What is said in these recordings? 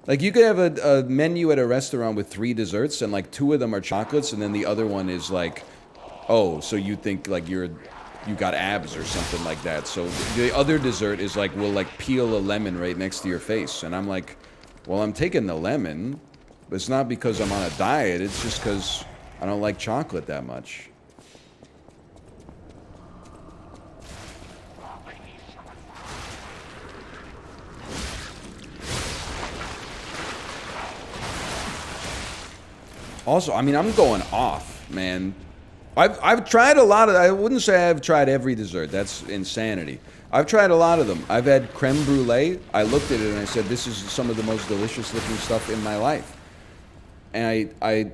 Like you could have a menu at a restaurant with 3 desserts, and like 2 of them are chocolates, and then the other one is like, oh, so you think like you got abs or something like that. So the other dessert is like, we'll like peel a lemon right next to your face, and I'm like, well, I'm taking the lemon, but it's not because I'm on a diet. It's just because I don't like chocolate that much. Also, I mean, I'm going off, man. I've tried a lot of, I wouldn't say I've tried every dessert. That's insanity. I've tried a lot of them. I've had creme brulee. I looked at it and I said, this is some of the most delicious looking stuff in my life. And I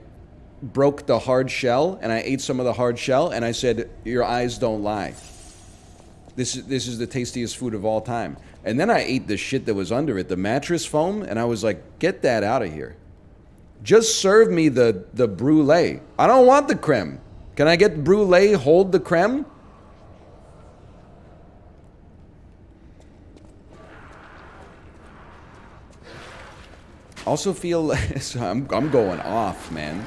broke the hard shell and I ate some of the hard shell and I said, your eyes don't lie. This is the tastiest food of all time. And then I ate the shit that was under it, the mattress foam, and I was like, get that out of here. Just serve me the brulee. I don't want the creme. Can I get brulee, hold the creme? Also feel I'm going off, man.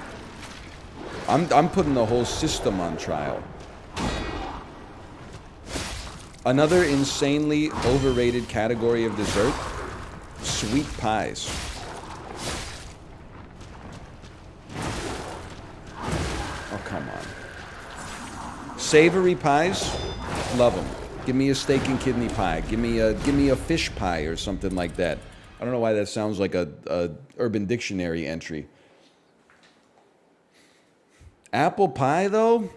I'm putting the whole system on trial. Another insanely overrated category of dessert, sweet pies. Oh, come on. Savory pies, love them. Give me a steak and kidney pie. Give me a fish pie or something like that. I don't know why that sounds like a Urban Dictionary entry. Apple pie, though?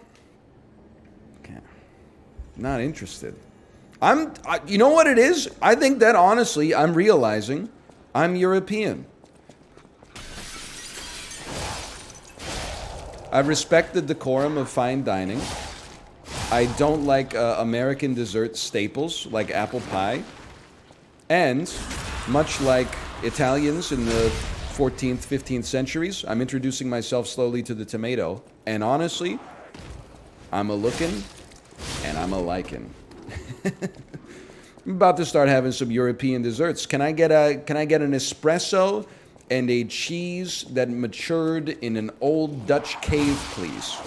Okay. Not interested. You know what it is? I think that honestly, I'm realizing I'm European. I respect the decorum of fine dining. I don't like American dessert staples like apple pie. And, much like Italians in the 14th, 15th centuries, I'm introducing myself slowly to the tomato. And honestly, I'm a looking and I'm a liking. I'm about to start having some European desserts. Can I get an espresso and a cheese that matured in an old Dutch cave, please?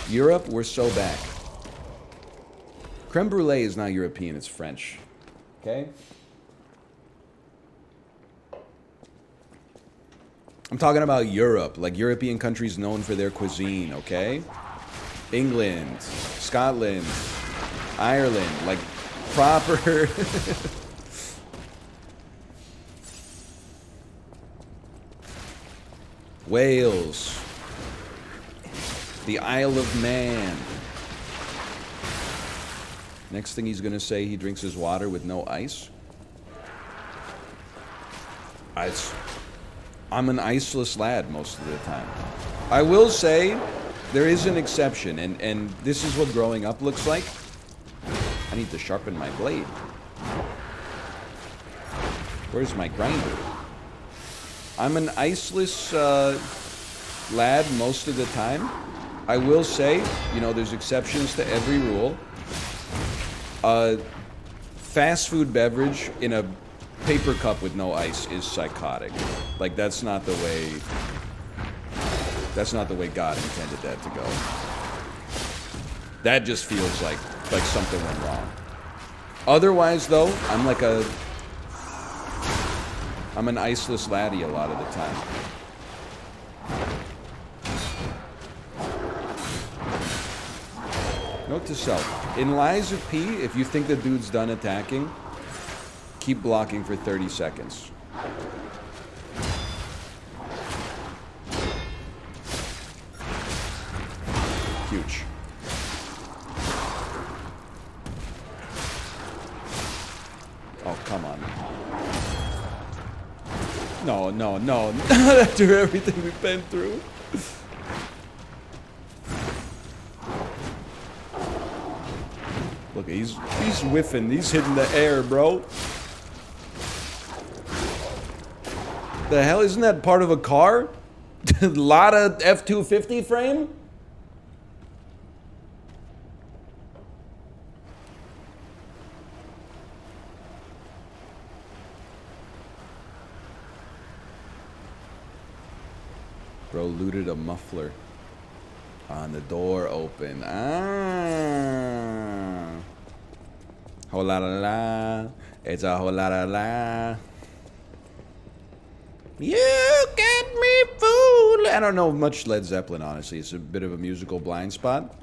Europe, we're so back. Creme brulee is not European, it's French. Okay? I'm talking about Europe, like European countries known for their cuisine, okay? England, Scotland, Ireland, like proper... Wales, the Isle of Man. Next thing he's gonna say, he drinks his water with no ice. I'm an iceless lad most of the time. I will say, there is an exception, and this is what growing up looks like. I need to sharpen my blade. Where's my grinder? I'm an iceless lad most of the time. I will say, you know, there's exceptions to every rule. Fast food beverage in a paper cup with no ice is psychotic. Like, that's not the way God intended that to go. That just feels like something went wrong. Otherwise, though, I'm an iceless laddie a lot of the time. Note to self. In Lies of P, if you think the dude's done attacking, keep blocking for 30 seconds. Huge. Oh, come on. No, no, no. Not after everything we've been through. Look, he's whiffing. He's hitting the air, bro. The hell? Isn't that part of a car? Lotta F-250 frame? bro. Looted a muffler. On the door open. Ah. Ho la la la. It's a ho la la la. You get me fooled. I don't know much Led Zeppelin, honestly. It's a bit of a musical blind spot.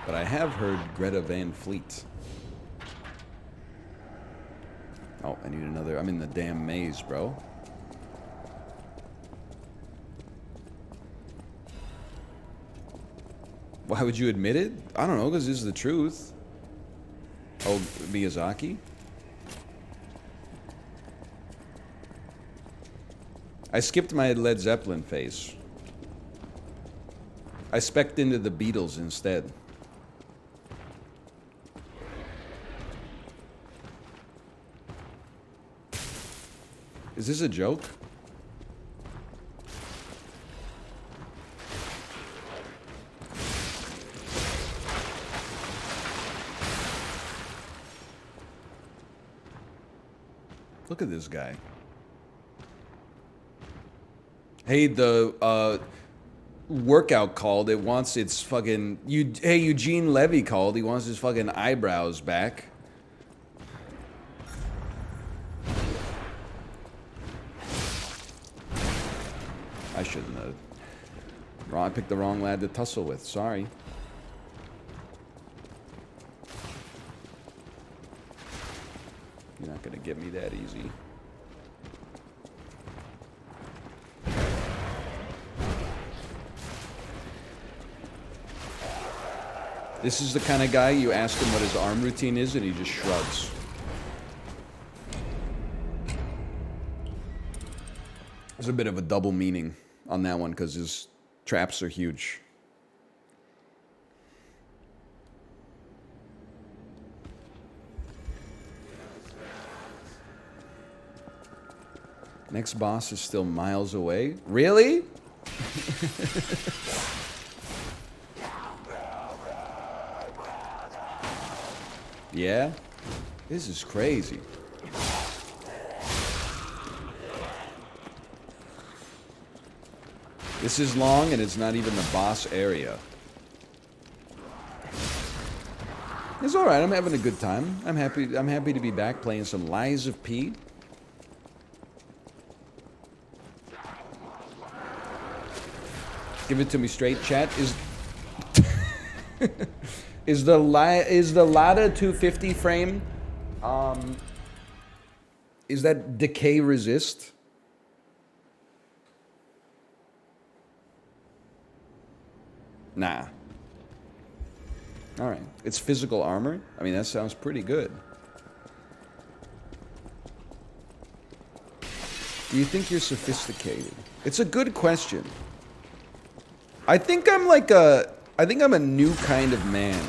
But I have heard Greta Van Fleet. Oh, I need another. I'm in the damn maze, bro. Why would you admit it? I don't know, because this is the truth. Oh, Miyazaki? I skipped my Led Zeppelin phase. I specced into the Beatles instead. Is this a joke? Look at this guy. Hey, the workout called. It wants its fucking... Hey, Eugene Levy called. He wants his fucking eyebrows back. I shouldn't have. I picked the wrong lad to tussle with. Sorry. You're not gonna get me that easy. This is the kind of guy you ask him what his arm routine is and he just shrugs. There's a bit of a double meaning on that one because his traps are huge. Next boss is still miles away. Really? Yeah? This is crazy. This is long and it's not even the boss area. It's alright, I'm having a good time. I'm happy to be back playing some Lies of P. Give it to me straight, chat. Is the Lada 250 frame is that decay resist? Nah. All right. It's physical armor. I mean, that sounds pretty good. Do you think you're sophisticated? It's a good question. I think I'm like I think I'm a new kind of man.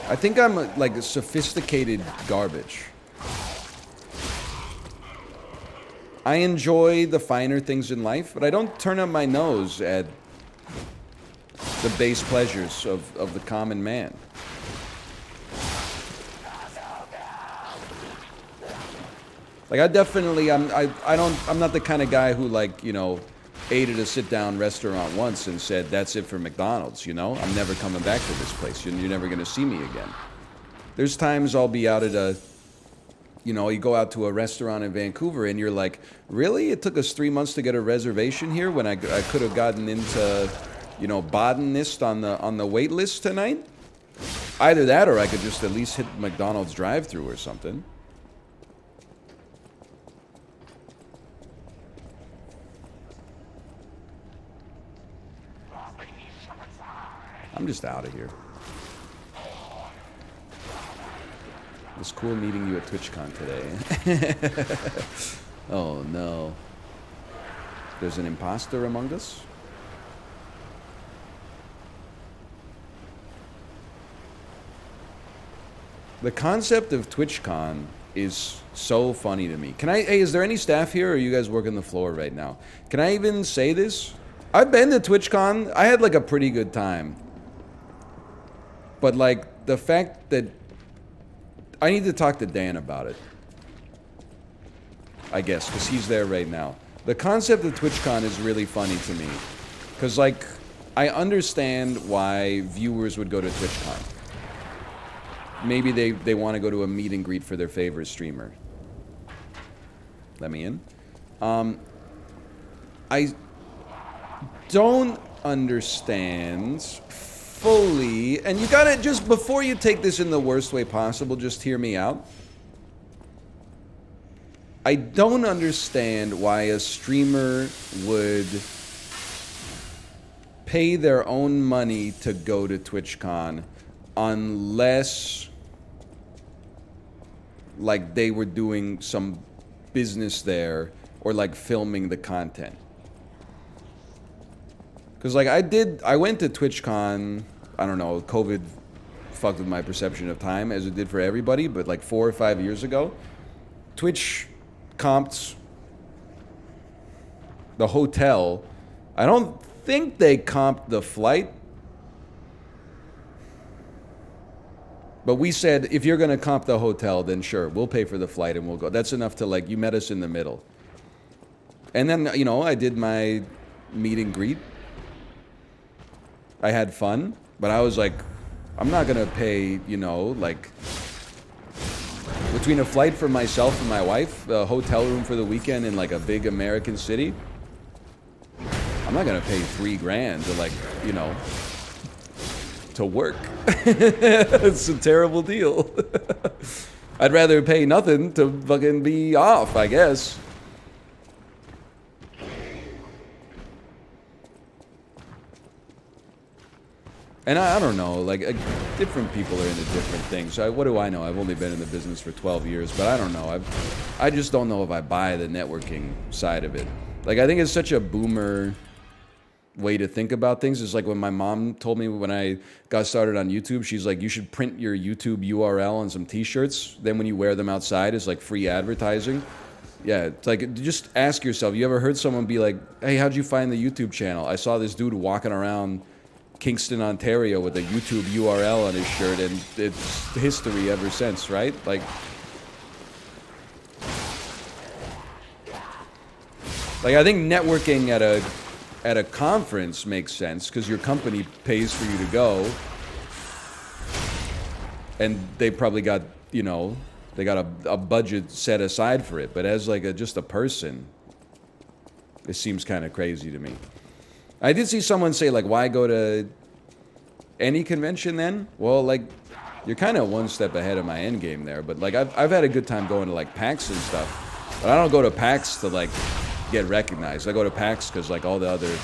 I think I'm like a sophisticated garbage. I enjoy the finer things in life, but I don't turn up my nose at the base pleasures of the common man. Like I definitely I'm not the kind of guy who, like, you know, ate at a sit-down restaurant once and said that's it for McDonald's, you know? I'm never coming back to this place. You're never going to see me again. There's times I'll be out at a, you know, you go out to a restaurant in Vancouver and you're like, really? It took us 3 months to get a reservation here when I could have gotten into, you know, botanist on the wait list tonight? Either that or I could just at least hit McDonald's drive-thru or something. I'm just out of here. It was cool meeting you at TwitchCon today. Oh no. There's an imposter among us? The concept of TwitchCon is so funny to me. Hey, is there any staff here or are you guys working the floor right now? Can I even say this? I've been to TwitchCon. I had like a pretty good time. But like the fact that I need to talk to Dan about it. I guess, because he's there right now. The concept of TwitchCon is really funny to me. Because, like, I understand why viewers would go to TwitchCon. Maybe they want to go to a meet and greet for their favorite streamer. Let me in. I don't understand fully, and you gotta, just before you take this in the worst way possible, just hear me out. I don't understand why a streamer would pay their own money to go to TwitchCon unless, like, they were doing some business there or, like, filming the content. Because, like, I went to TwitchCon, I don't know, COVID fucked with my perception of time, as it did for everybody, but, like, 4 or 5 years ago, Twitch comped the hotel. I don't think they comped the flight. But we said, if you're going to comp the hotel, then sure, we'll pay for the flight and we'll go. That's enough to, like, you met us in the middle. And then, you know, I did my meet and greet. I had fun, but I was like, I'm not going to pay, you know, like, between a flight for myself and my wife, a hotel room for the weekend in, like, a big American city. I'm not going to pay $3,000 to, like, you know, to work. It's a terrible deal. I'd rather pay nothing to fucking be off, I guess. And I don't know, like, different people are into different things. What do I know? I've only been in the business for 12 years, but I don't know. I just don't know if I buy the networking side of it. Like, I think it's such a boomer way to think about things. It's like when my mom told me when I got started on YouTube, she's like, you should print your YouTube URL on some t-shirts. Then when you wear them outside, it's like free advertising. Yeah, it's like, just ask yourself, you ever heard someone be like, hey, how'd you find the YouTube channel? I saw this dude walking around Kingston, Ontario with a YouTube URL on his shirt, and it's history ever since, right? Like, I think networking at a conference makes sense because your company pays for you to go, and they probably got, you know, they got a budget set aside for it. But as like just a person, it seems kind of crazy to me. I did see someone say, like, why go to any convention then? Well, like, you're kind of one step ahead of my end game there. But, like, I've had a good time going to, like, PAX and stuff. But I don't go to PAX to, like, get recognized. I go to PAX because, like, all the other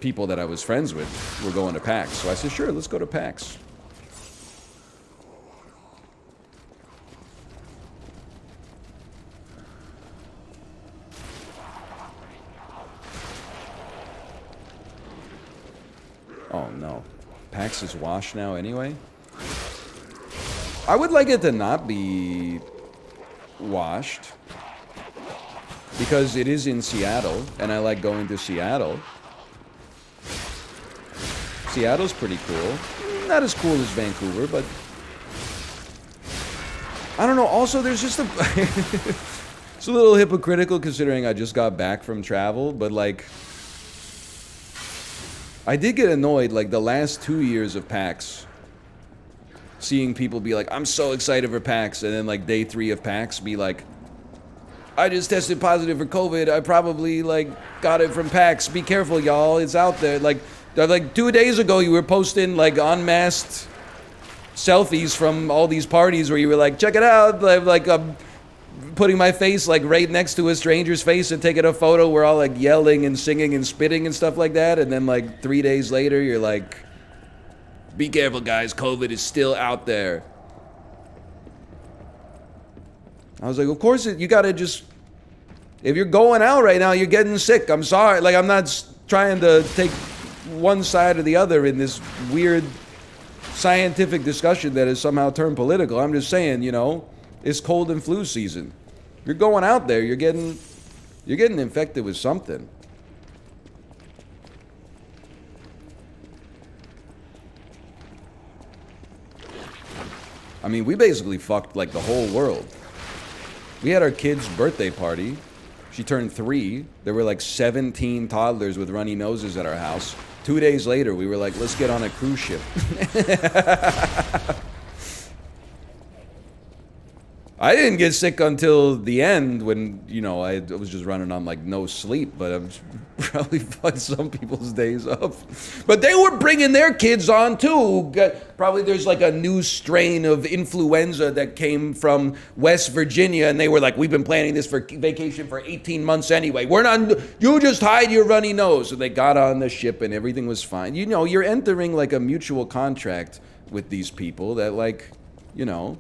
people that I was friends with were going to PAX. So I said, sure, let's go to PAX. Oh, no. PAX is washed now anyway? I would like it to not be washed. Because it is in Seattle, and I like going to Seattle. Seattle's pretty cool. Not as cool as Vancouver, but... I don't know, also there's just a... It's a little hypocritical considering I just got back from travel, but like... I did get annoyed, like, the last 2 years of PAX. Seeing people be like, I'm so excited for PAX, and then, like, day 3 of PAX be like, I just tested positive for COVID. I probably, like, got it from PAX. Be careful, y'all. It's out there. Like 2 days ago, you were posting, like, unmasked selfies from all these parties where you were like, check it out. Like, putting my face, like, right next to a stranger's face and taking a photo. We're all, like, yelling and singing and spitting and stuff like that. And then, like, 3 days later, you're like, be careful, guys. COVID is still out there. I was like, of course, you gotta just... If you're going out right now, you're getting sick. I'm sorry. Like, I'm not trying to take one side or the other in this weird scientific discussion that has somehow turned political. I'm just saying, you know, it's cold and flu season. You're going out there, you're getting infected with something. I mean, we basically fucked, like, the whole world. We had our kid's birthday party. She turned 3. There were like 17 toddlers with runny noses at our house. 2 days later, we were like, let's get on a cruise ship. I didn't get sick until the end when, you know, I was just running on like no sleep, but I'm probably fucked some people's days up. But they were bringing their kids on too. Probably there's like a new strain of influenza that came from West Virginia, and they were like, we've been planning this for vacation for 18 months anyway. We're not, you just hide your runny nose. So they got on the ship and everything was fine. You know, you're entering like a mutual contract with these people that like, you know,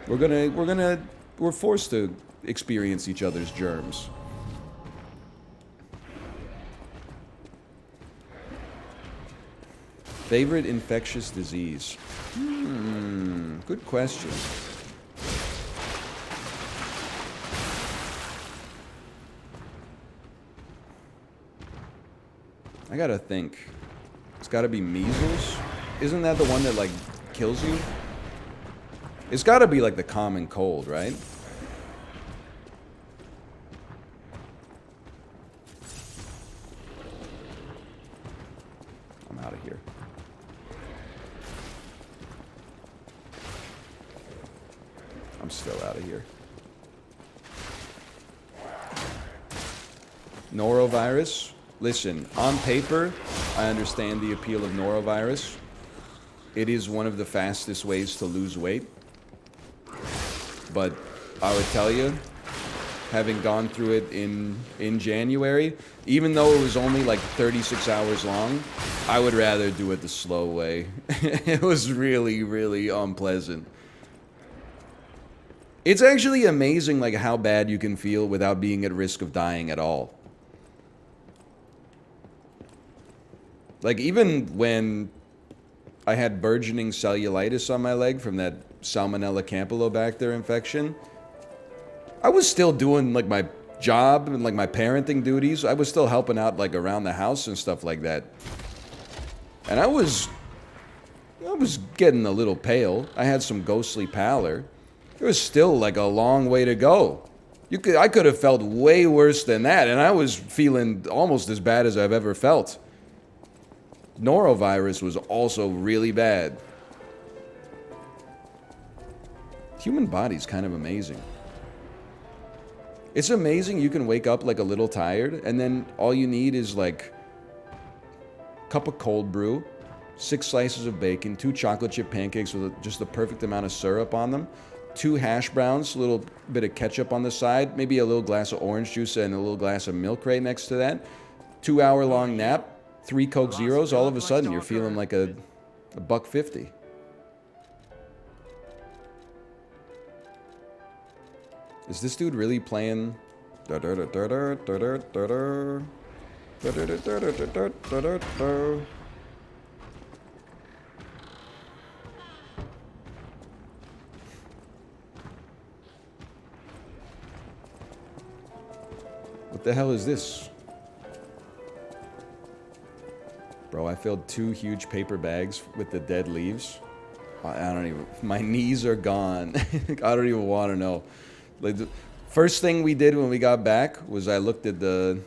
we're forced to experience each other's germs. Favorite infectious disease? Good question. I gotta think. It's gotta be measles? Isn't that the one that like kills you? It's got to be like the common cold, right? I'm out of here. I'm still out of here. Norovirus? Listen, on paper, I understand the appeal of norovirus. It is one of the fastest ways to lose weight. But I would tell you, having gone through it in January, even though it was only like 36 hours long, I would rather do it the slow way. It was really, really unpleasant. It's actually amazing like how bad you can feel without being at risk of dying at all. Like even when I had burgeoning cellulitis on my leg from that Salmonella Campylobacter infection, I was still doing like my job and like my parenting duties. I was still helping out like around the house and stuff like that. And I was getting a little pale. I had some ghostly pallor. There was still like a long way to go. I could have felt way worse than that, and I was feeling almost as bad as I've ever felt. Norovirus was also really bad. Human body's kind of amazing. It's amazing you can wake up like a little tired, and then all you need is like a cup of cold brew, 6 slices of bacon, 2 chocolate chip pancakes with just the perfect amount of syrup on them, 2 hash browns, a little bit of ketchup on the side, maybe a little glass of orange juice and a little glass of milk right next to that, 2-hour-long nap, 3 Coke Zeros. All of a sudden you're feeling like a $1.50. Is this dude really playing? What the hell is this? Bro, I filled 2 huge paper bags with the dead leaves. I don't even, my knees are gone. I don't even want to know. Like the first thing we did when we got back was I looked at the,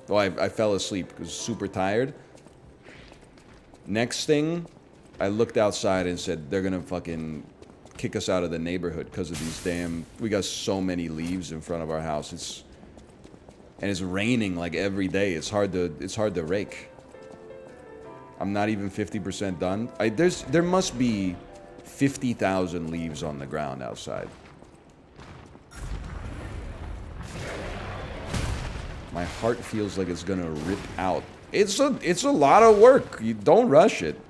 well, I fell asleep because I was super tired. Next thing, I looked outside and said, they're going to fucking kick us out of the neighborhood because of these damn, we got so many leaves in front of our house. And it's raining like every day. It's hard to rake. I'm not even 50% done. There must be 50,000 leaves on the ground outside. My heart feels like it's gonna rip out. It's a lot of work. You don't rush it.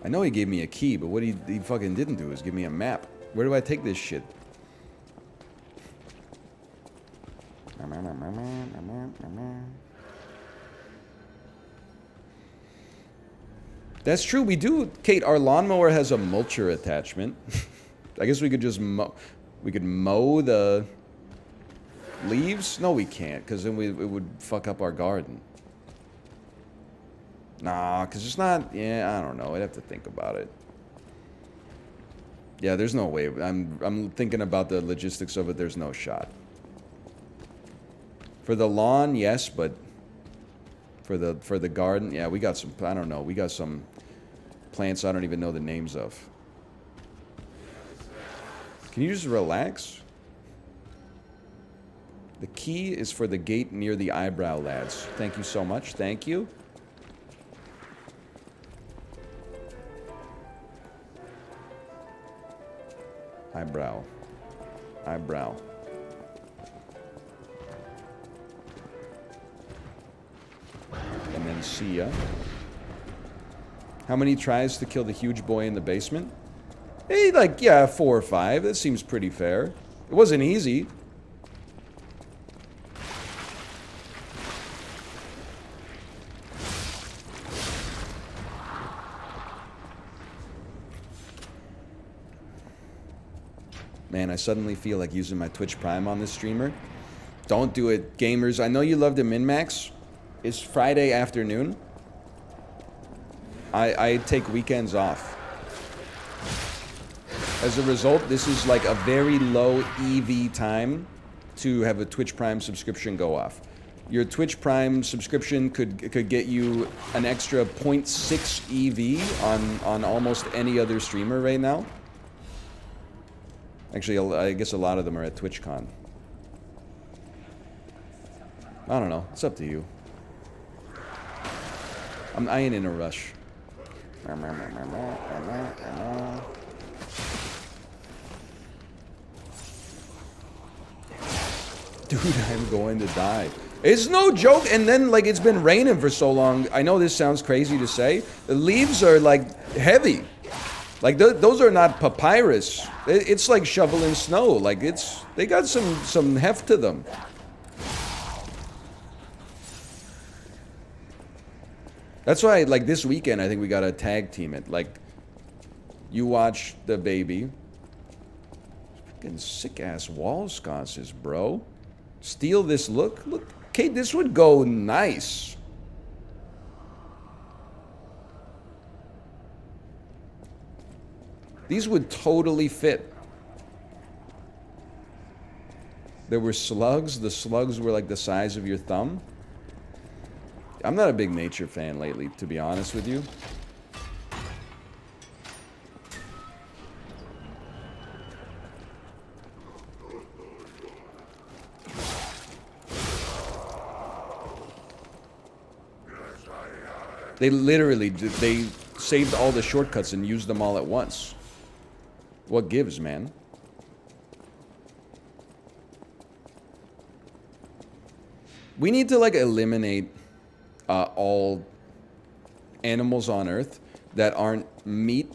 I know he gave me a key, but what he fucking didn't do is give me a map. Where do I take this shit? That's true, we do. Kate, our lawnmower has a mulcher attachment. I guess we could just mow the Leaves? No, we can't, because then it would fuck up our garden. Nah, because it's not... Yeah, I don't know. I'd have to think about it. Yeah, there's no way. I'm thinking about the logistics of it. There's no shot. For the lawn, yes, but... For the garden, yeah, we got some... I don't know. We got some plants I don't even know the names of. Can you just relax? The key is for the gate near the eyebrow, lads. Thank you so much. Thank you. Eyebrow. Eyebrow. And then see ya. How many tries to kill the huge boy in the basement? Hey, like, yeah, 4 or 5. That seems pretty fair. It wasn't easy. Man, I suddenly feel like using my Twitch Prime on this streamer. Don't do it, gamers. I know you love to min-max. It's Friday afternoon. I take weekends off. As a result, this is like a very low EV time to have a Twitch Prime subscription go off. Your Twitch Prime subscription could get you an extra 0.6 EV on almost any other streamer right now. Actually, I guess a lot of them are at TwitchCon. I don't know. It's up to you. I ain't in a rush. Dude, I'm going to die. It's no joke. And then, like, it's been raining for so long. I know this sounds crazy to say. The leaves are, like, heavy. Like, those are not papyrus. It's like shoveling snow. Like, they got some heft to them. That's why, like, this weekend, I think we got to tag team it. Like, you watch the baby. Fucking sick-ass wall sconces, bro. Steal this look. Look, Kate, this would go nice. These would totally fit. There were slugs. The slugs were like the size of your thumb. I'm not a big nature fan lately, to be honest with you. They literally, they saved all the shortcuts and used them all at once. What gives, man? We need to, like, eliminate all animals on Earth that aren't meat,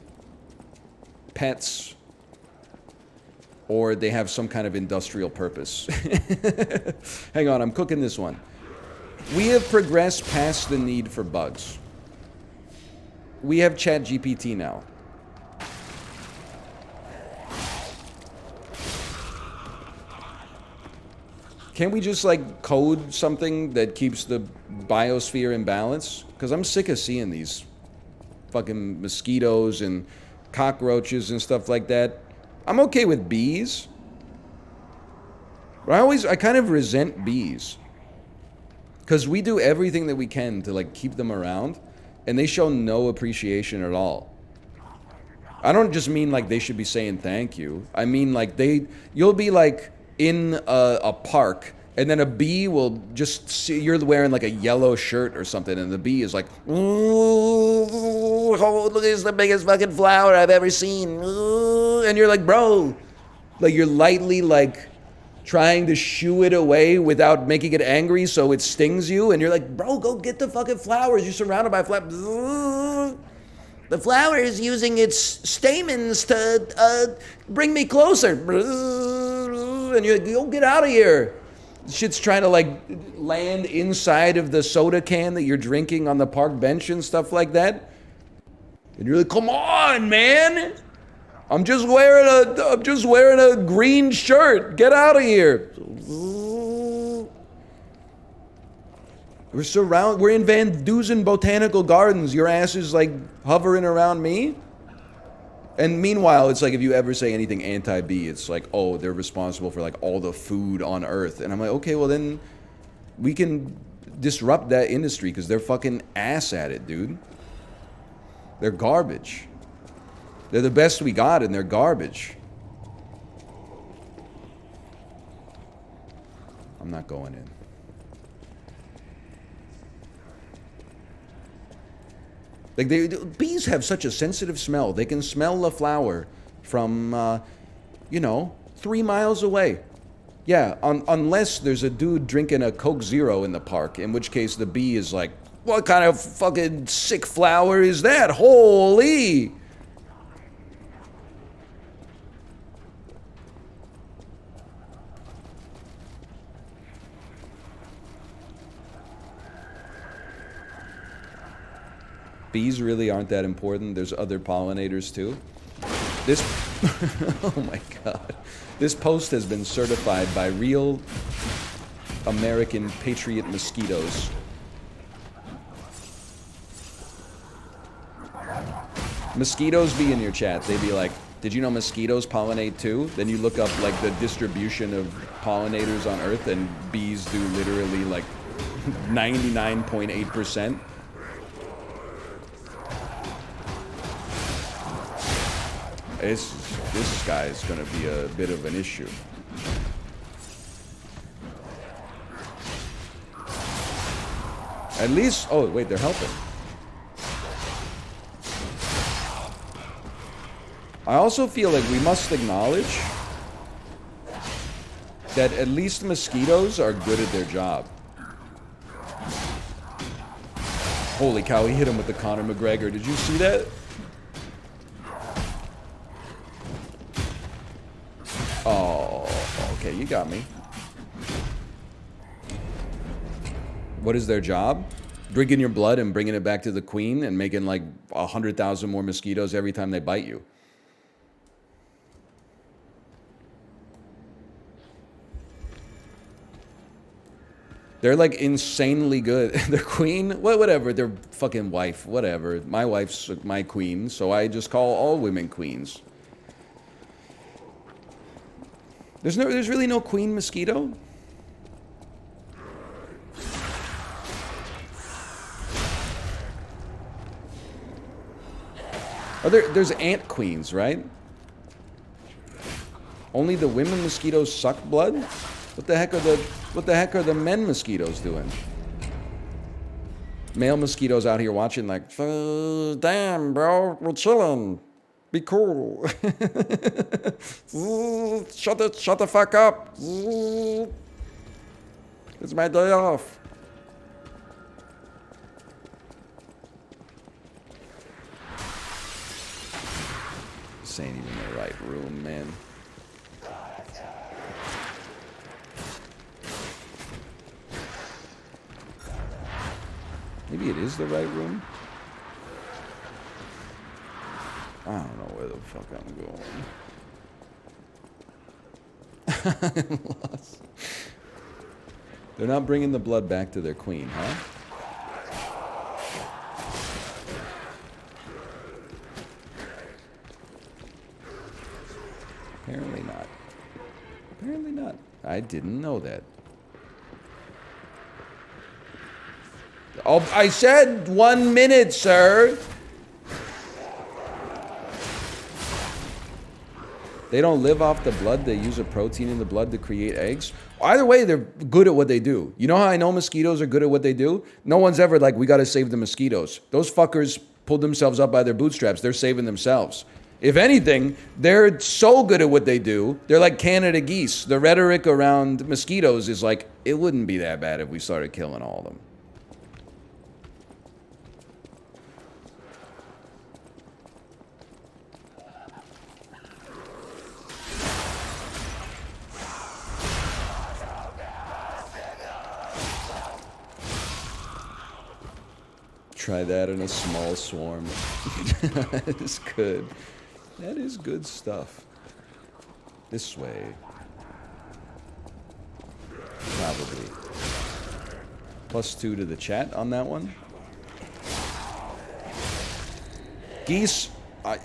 pets, or they have some kind of industrial purpose. Hang on, I'm cooking this one. We have progressed past the need for bugs. We have ChatGPT now. Can't we just, like, code something that keeps the biosphere in balance? Because I'm sick of seeing these fucking mosquitoes and cockroaches and stuff like that. I'm okay with bees. But I kind of resent bees. Because we do everything that we can to, like, keep them around, and they show no appreciation at all. I don't just mean, like, they should be saying thank you. I mean, like, you'll be, like, in a park, and then a bee will just see you're wearing like a yellow shirt or something, and the bee is like, ooh, look, it's the biggest fucking flower I've ever seen. Ooh. And you're like, bro, like, you're lightly, like, trying to shoo it away without making it angry so it stings you, and you're like, bro, go get the fucking flowers. You're surrounded by flowers. The flower is using its stamens to bring me closer. And you're like, go get out of here. Shit's trying to, like, land inside of the soda can that you're drinking on the park bench and stuff like that. And you're like, come on, man. I'm just wearing a green shirt. Get out of here. We're in Van Dusen Botanical Gardens. Your ass is like hovering around me. And meanwhile, it's like if you ever say anything anti-bee, it's like, oh, they're responsible for like all the food on Earth. And I'm like, okay, well then we can disrupt that industry because they're fucking ass at it, dude. They're garbage. They're the best we got and they're garbage. I'm not going in. Like bees have such a sensitive smell. They can smell a flower from, you know, 3 miles away. Yeah, unless there's a dude drinking a Coke Zero in the park, in which case the bee is like, what kind of fucking sick flower is that? Holy! Bees really aren't that important. There's other pollinators too. This, oh my god. This post has been certified by real American patriot mosquitoes. Mosquitoes be in your chat. They be like, did you know mosquitoes pollinate too? Then you look up like the distribution of pollinators on Earth and bees do literally like 99.8%. This guy is going to be a bit of an issue. At least, oh wait, they're helping. I also feel like we must acknowledge that at least mosquitoes are good at their job. Holy cow, he hit him with the Conor McGregor. Did you see that? Oh, okay, you got me. What is their job? Drinking your blood and bringing it back to the queen and making like 100,000 more mosquitoes every time they bite you. They're like insanely good. Their queen, whatever, their fucking wife, whatever. My wife's my queen, so I just call all women queens. There's really no queen mosquito? Oh, there's ant queens, right? Only the women mosquitoes suck blood? What the heck are the men mosquitoes doing? Male mosquitoes out here watching like, damn, bro, we're chilling. Be cool. Shut the fuck up. It's my day off. This ain't even the right room, man. Maybe it is the right room. I don't know where the fuck I'm going. I'm lost. They're not bringing the blood back to their queen, huh? Apparently not. Apparently not. I didn't know that. Oh, I said 1 minute, sir. They don't live off the blood. They use a protein in the blood to create eggs. Either way, they're good at what they do. You know how I know mosquitoes are good at what they do? No one's ever like, we got to save the mosquitoes. Those fuckers pulled themselves up by their bootstraps. They're saving themselves. If anything, they're so good at what they do. They're like Canada geese. The rhetoric around mosquitoes is like, it wouldn't be that bad if we started killing all of them. Try that in a small swarm. That is good. That is good stuff. This way. Probably. +2 to the chat on that one. Geese,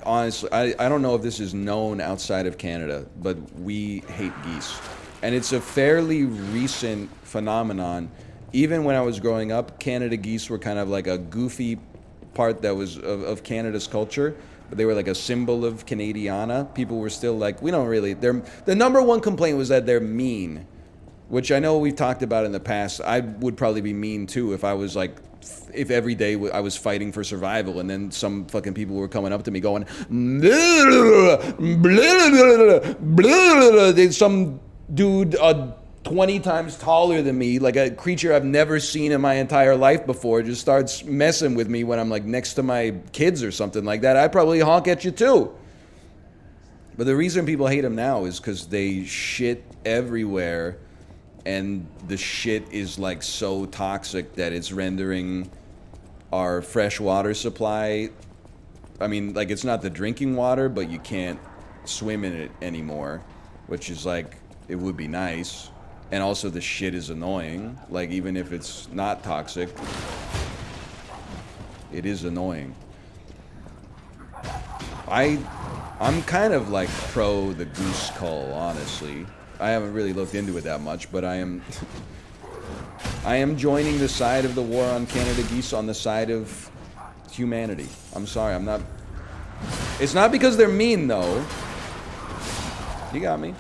honestly, I don't know if this is known outside of Canada, but we hate geese. And it's a fairly recent phenomenon. Even when I was growing up, Canada geese were kind of like a goofy part that was of Canada's culture. But they were like a symbol of Canadiana. People were still like, we don't really... The number one complaint was that they're mean. Which I know we've talked about in the past. I would probably be mean too if I was like... If every day I was fighting for survival and then some fucking people were coming up to me going... Some dude 20 times taller than me, like a creature I've never seen in my entire life before, just starts messing with me when I'm like next to my kids or something like that, I'd probably honk at you too. But the reason people hate them now is because they shit everywhere, and the shit is like so toxic that it's rendering our fresh water supply, I mean, like it's not the drinking water, but you can't swim in it anymore, which is like, it would be nice. And also the shit is annoying. Like, even if it's not toxic, it is annoying. I'm kind of like pro the goose cull, honestly. I haven't really looked into it that much, but I am joining the side of the war on Canada geese on the side of humanity. I'm sorry, I'm not... It's not because they're mean, though. You got me.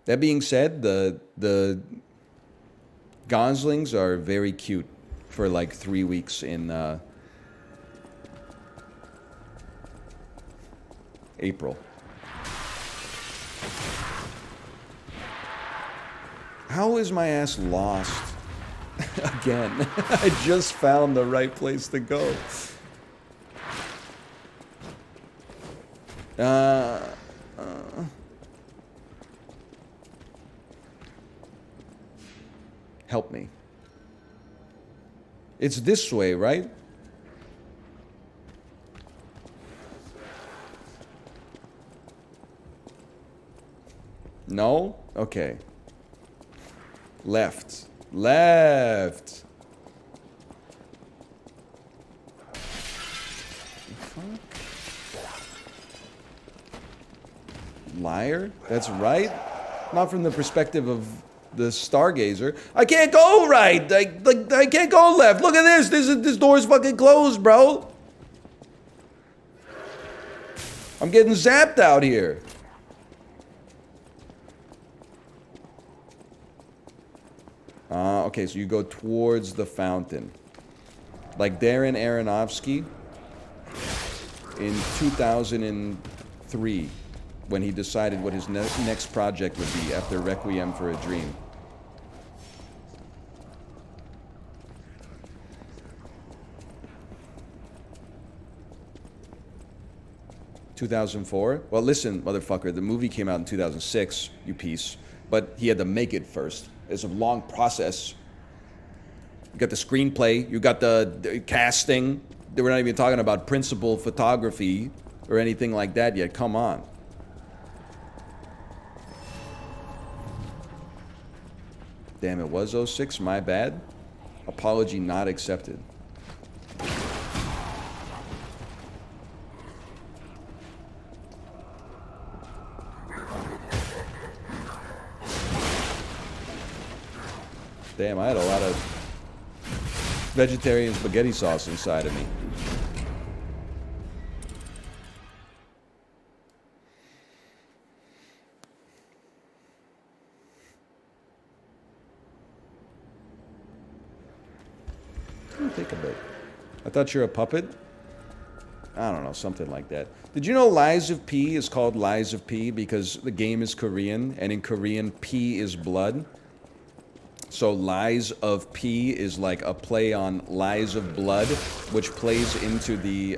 That being said, the goslings are very cute for like 3 weeks in April. How is my ass lost again? I just found the right place to go. Help me. It's this way, right? No? Okay. Left. Left. Liar? That's right? Not from the perspective of the stargazer. I can't go right. I can't go left. Look at this. This door's fucking closed, bro. I'm getting zapped out here. Okay, so you go towards the fountain. Like Darren Aronofsky in 2003, when he decided what his next project would be after Requiem for a Dream. ...2004? Well, listen, motherfucker, the movie came out in 2006, you piece. But he had to make it first. It's a long process. You got the screenplay, you got the casting. We're not even talking about principal photography or anything like that yet. Come on. Damn, it was 06, my bad. Apology not accepted. Damn, I had a lot of vegetarian spaghetti sauce inside of me. Take a bit. I thought you're a puppet. I don't know, something like that. Did you know Lies of P is called Lies of P because the game is Korean, and in Korean, P is blood? So Lies of P is like a play on Lies of Blood, which plays into the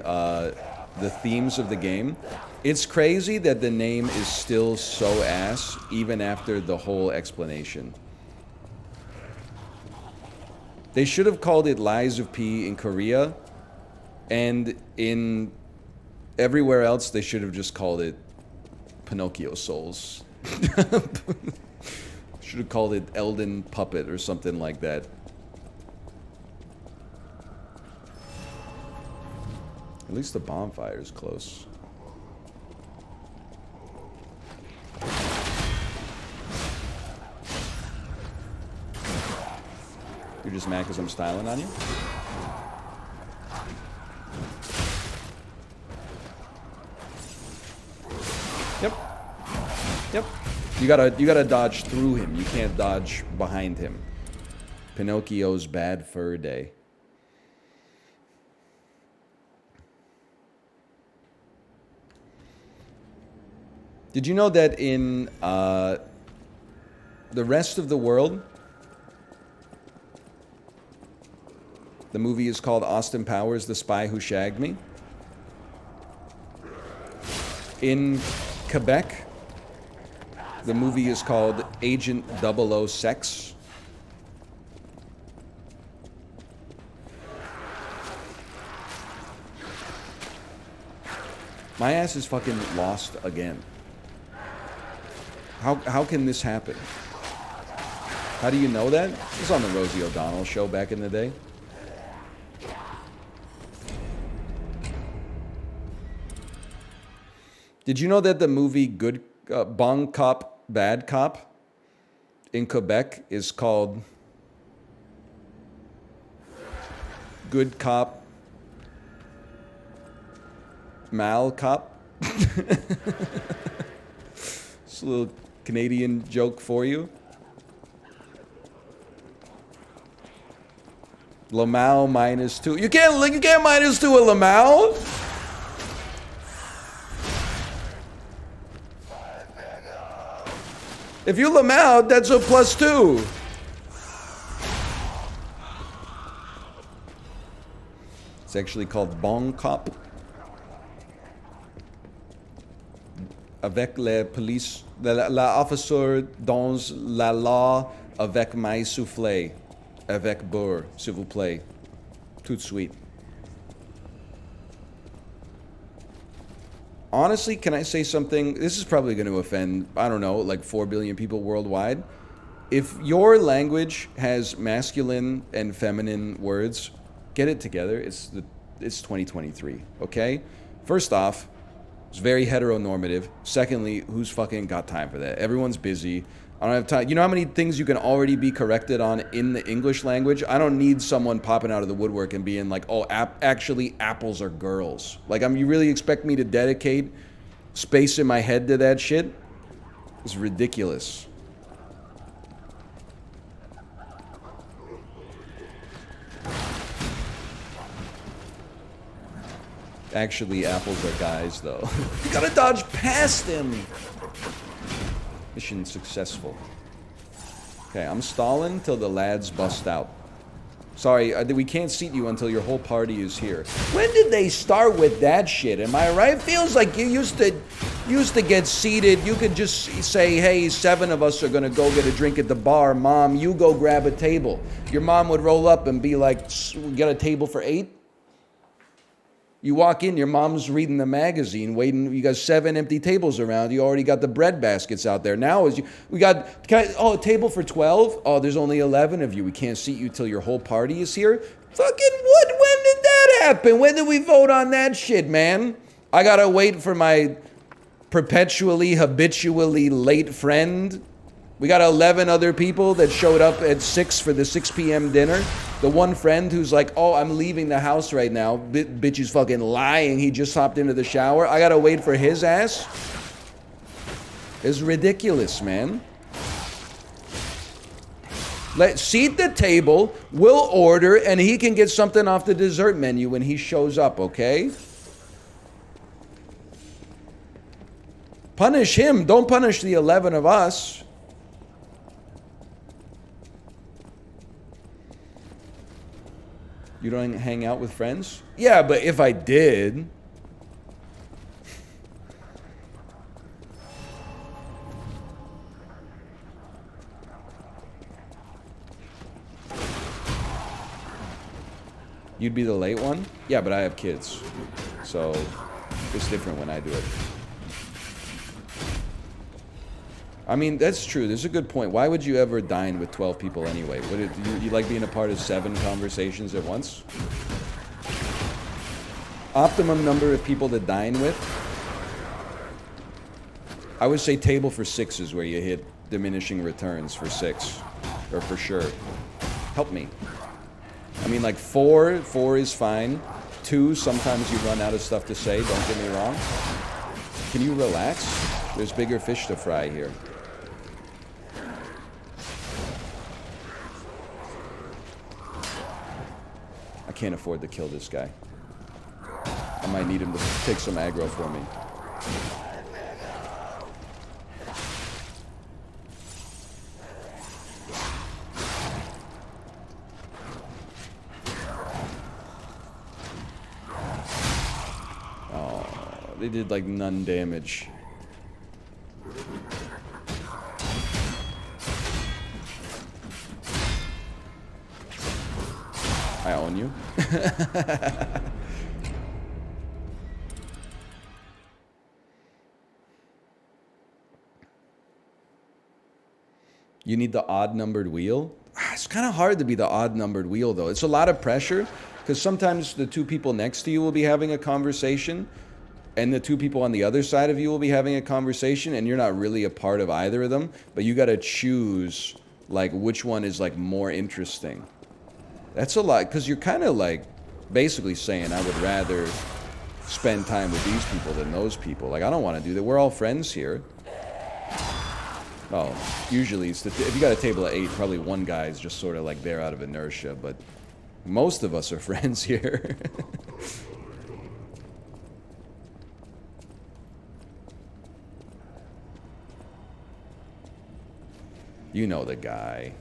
themes of the game. It's crazy that the name is still so ass, even after the whole explanation. They should have called it Lies of P in Korea, and in everywhere else they should have just called it Pinocchio souls. Should have called it Elden Puppet or something like that. At least the bonfire is close. You're just mad because I'm styling on you? Yep. Yep. You gotta dodge through him. You can't dodge behind him. Pinocchio's bad fur day. Did you know that in the rest of the world, the movie is called Austin Powers, The Spy Who Shagged Me? In Quebec, the movie is called Agent 00 Sex. My ass is fucking lost again. How can this happen? How do you know that? It was on the Rosie O'Donnell show back in the day. Did you know that the movie Bon Cop, Bad Cop in Quebec is called Good Cop, Mal Cop? It's a little Canadian joke for you. Lamau -2. You can't -2 a Lamau. If you Lamau, that's a +2. It's actually called Bon Cop. Avec la police, la officer dans la loi avec my soufflé. Avec beurre, s'il vous plaît. Tout de suite. Honestly, can I say something? This is probably going to offend, I don't know, like 4 billion people worldwide. If your language has masculine and feminine words, get it together. It's 2023, okay? First off, it's very heteronormative. Secondly, who's fucking got time for that? Everyone's busy. I don't have time. You know how many things you can already be corrected on in the English language? I don't need someone popping out of the woodwork and being like, oh, actually, apples are girls. Like, you really expect me to dedicate space in my head to that shit? It's ridiculous. Actually, apples are guys, though. You gotta dodge past him! Mission successful. Okay, I'm stalling till the lads bust out. Sorry, we can't seat you until your whole party is here. When did they start with that shit? Am I right? Feels like you used to get seated. You could just say, hey, 7 of us are gonna go get a drink at the bar. Mom, you go grab a table. Your mom would roll up and be like, we got a table for 8? You walk in, your mom's reading the magazine, waiting. You got 7 empty tables around. You already got the bread baskets out there. Now, a table for 12? Oh, there's only 11 of you. We can't seat you till your whole party is here? Fucking what? When did that happen? When did we vote on that shit, man? I gotta wait for my perpetually, habitually late friend. We got 11 other people that showed up at 6 for the 6 p.m. dinner. The one friend who's like, oh, I'm leaving the house right now. Bitch is fucking lying. He just hopped into the shower. I gotta wait for his ass. It's ridiculous, man. Seat the table, we'll order, and he can get something off the dessert menu when he shows up, okay? Punish him. Don't punish the 11 of us. You don't hang out with friends? Yeah, but if I did... You'd be the late one? Yeah, but I have kids. So, it's different when I do it. I mean, that's true. There's a good point. Why would you ever dine with 12 people anyway? Would it, you like being a part of 7 conversations at once? Optimum number of people to dine with? I would say table for 6 is where you hit diminishing returns for 6. Or for sure. Help me. I mean, like 4 is fine. 2, sometimes you run out of stuff to say, don't get me wrong. Can you relax? There's bigger fish to fry here. I can't afford to kill this guy. I might need him to take some aggro for me. Oh, they did like none damage. I own you. You need the odd-numbered wheel? It's kind of hard to be the odd-numbered wheel, though. It's a lot of pressure, because sometimes the 2 people next to you will be having a conversation, and the 2 people on the other side of you will be having a conversation, and you're not really a part of either of them, but you got to choose, like, which one is, like, more interesting. That's a lot, because you're kind of, like, basically saying, I would rather spend time with these people than those people. Like, I don't want to do that. We're all friends here. Well, usually, it's if you got a table of 8, probably one guy is just sort of like there out of inertia, but most of us are friends here. You know the guy.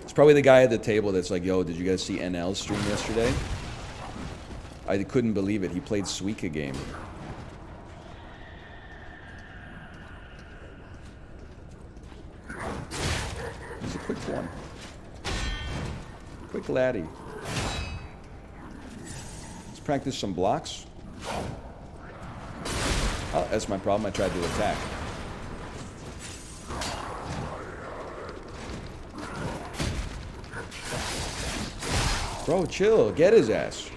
It's probably the guy at the table that's like, yo, did you guys see NL's stream yesterday? I couldn't believe it. He played Suika game. He's a quick one. Quick laddie. Let's practice some blocks. Oh, that's my problem. I tried to attack. Bro, chill. Get his ass.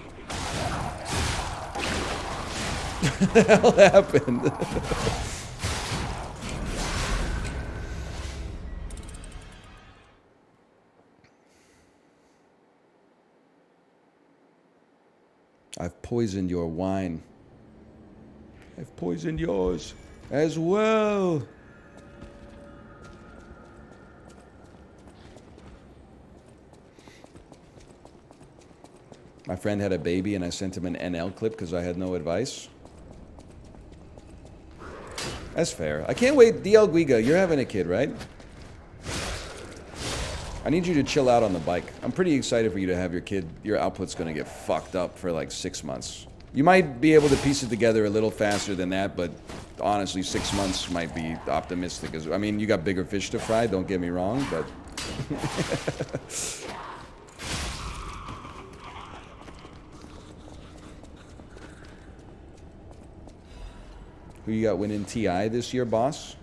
What the hell happened? I've poisoned your wine. I've poisoned yours as well. My friend had a baby and I sent him an NL clip because I had no advice. That's fair. I can't wait. DL Guiga, you're having a kid, right? I need you to chill out on the bike. I'm pretty excited for you to have your kid. Your output's going to get fucked up for like 6 months. You might be able to piece it together a little faster than that, but honestly, 6 months might be optimistic. I mean, you got bigger fish to fry, don't get me wrong, but... Who you got winning TI this year, boss?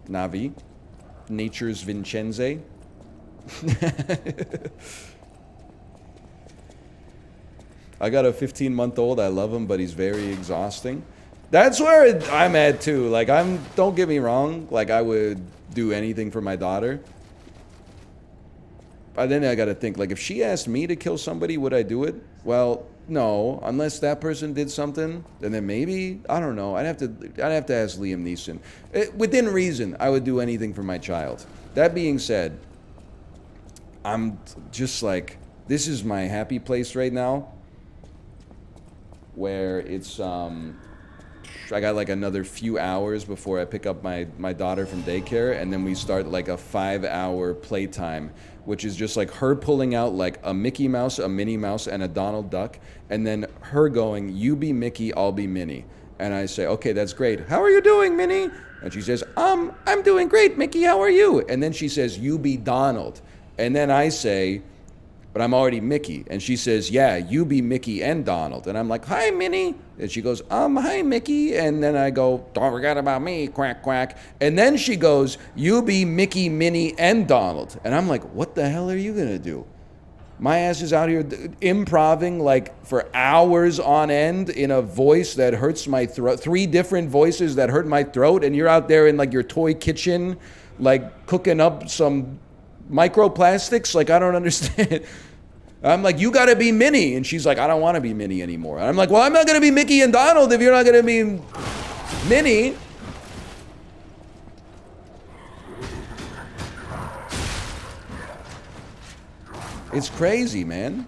Navi. Nature's Vincenze. I got a 15-month-old. I love him, but he's very exhausting. That's where I'm at, too. Like, don't get me wrong. Like, I would do anything for my daughter. But then I gotta think, like, if she asked me to kill somebody, would I do it? Well, no, unless that person did something, and then maybe, I don't know. I'd have to ask Liam Neeson. Within reason, I would do anything for my child. That being said, I'm just like, this is my happy place right now, where it's I got like another few hours before I pick up my daughter from daycare, and then we start like a 5-hour playtime, which is just like her pulling out like a Mickey Mouse, a Minnie Mouse, and a Donald Duck, and then her going, you be Mickey, I'll be Minnie. And I say, okay, that's great. How are you doing, Minnie? And she says, I'm doing great, Mickey. How are you? And then she says, you be Donald. And then I say, but I'm already Mickey. And she says, yeah, you be Mickey and Donald. And I'm like, hi, Minnie. And she goes, hi, Mickey. And then I go, don't forget about me, quack, quack. And then she goes, you be Mickey, Minnie, and Donald. And I'm like, what the hell are you going to do? My ass is out here improving like for hours on end in a voice that hurts my throat. 3 different voices that hurt my throat. And you're out there in like your toy kitchen, like cooking up some microplastics. Like, I don't understand. I'm like, you got to be Minnie. And she's like, I don't want to be Minnie anymore. And I'm like, well, I'm not going to be Mickey and Donald if you're not going to be Minnie. It's crazy, man.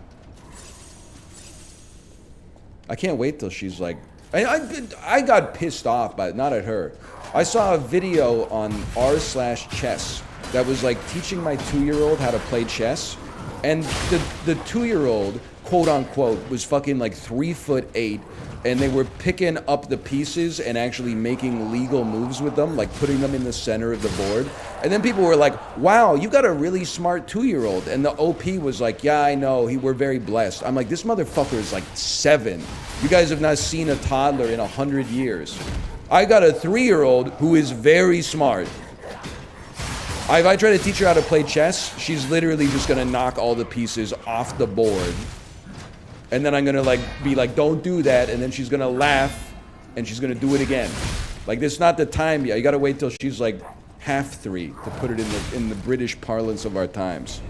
I can't wait till she's like... I got pissed off, but not at her. I saw a video on r/chess that was like teaching my 2-year-old how to play chess. And the 2-year-old, quote unquote, was fucking like 3'8", and they were picking up the pieces and actually making legal moves with them, like putting them in the center of the board. And then people were like, wow, you got a really smart 2-year-old. And the OP was like, yeah, I know, we're very blessed. I'm like, this motherfucker is like 7. You guys have not seen a toddler in 100 years. I got a 3-year-old who is very smart. If I try to teach her how to play chess, she's literally just gonna knock all the pieces off the board. And then I'm gonna like be like, don't do that, and then she's gonna laugh and she's gonna do it again. Like, this is not the time yet. You gotta wait till she's like half 3 to put it in the British parlance of our times.